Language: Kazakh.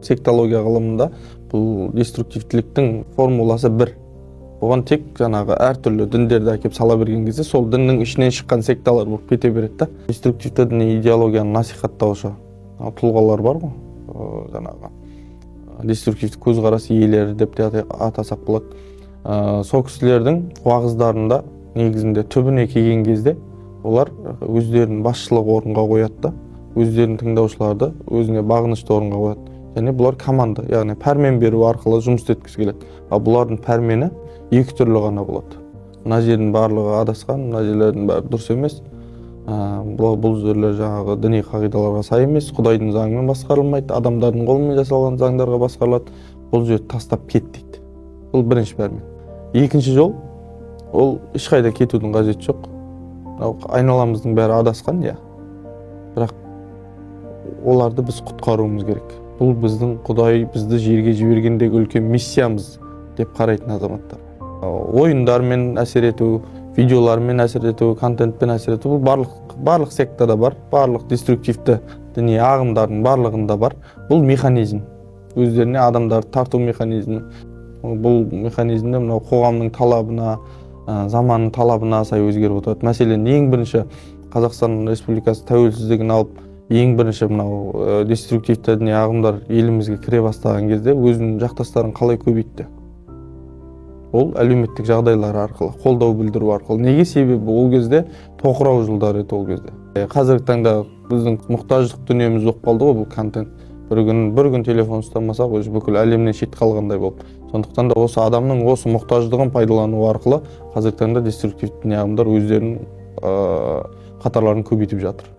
сектология ғылымында бұл деструктивтіліктің формуласы бір. Оған тек жаңағы әртүрлі діндерді әкеп сала берген кезде сол діннің ішінен шыққан секталар болып кете береді да. Деструктивті діни идеологияны насихаттаушы тұлғалар бар ғой, жаңағы деструктивті көзқарас иелері деп те атасақ болады. Сол кісілердің уағыздарында негізінде түбіне келген кезде олар өздерін басшылық орынға қояды да, өздерінің тыңдаушыларды өзіне бағынышты орынға қояды. Және бұлар команда, яғни пәрмен беру арқылы жұмыс еткісі келеді. Ал бұлардың пәрмені екі түрлі ғана болады. Мына жердің барлығы адасқан, мына жерлердің бәрі дұрыс емес. Бұл жерлер жаңағы діни қағидаларға сай емес, Құдайдың заңымен басқарылмайды, адамдардың қолымен жасалған заңдарға басқарылады. Бұл жерді тастап кет дейді. Бұл бірінші пәрмен. Екінші жол, ол ешқайда кетудің қажеті жоқ. Айналамыздың бәрі адасқан, иә. Бірақ оларды біз құтқаруымыз керек. Бұл біздің Құдай бізді жерге жібергендегі үлкен миссиямыз деп қарайтын азаматтар. Ойындармен әсер ету, видеолармен әсер ету, контентпен әсер ету, бұл барлық сектада бар, барлық деструктивті діни ағымдардың барлығында бар. Бұл механизм, өздеріне адамдарды тарту механизмі. Бұл механизмде мынау қоғамның талабына, заманның талабына сай өзгеріп отырады. Мәселен, ең бірінші Қазақстан Республикасы тәуелсіздігін алып, ең бірінші мынау деструктивті діни ағымдар елімізге кіре бастаған кезде өзінің жақтастарын қалай көбейтті? Ол әлеуметтік жағдайлар арқылы, қолдау білдіру арқылы. Неге? Себебі ол кезде тоқырау жылдары еді ол кезде. Қазіргі таңда біздің мұқтаждық дүниеміз болып қалды ғой бұл контент. Бір күн телефон ұстамасақ, бүкіл әлемнен шет қалғандай болды. Сондықтан да осы адамның осы мұқтаждығын пайдалану арқылы қазіргі таңда деструктивті діни ағымдар өздерінің қатарларын көбейтіп жатыр.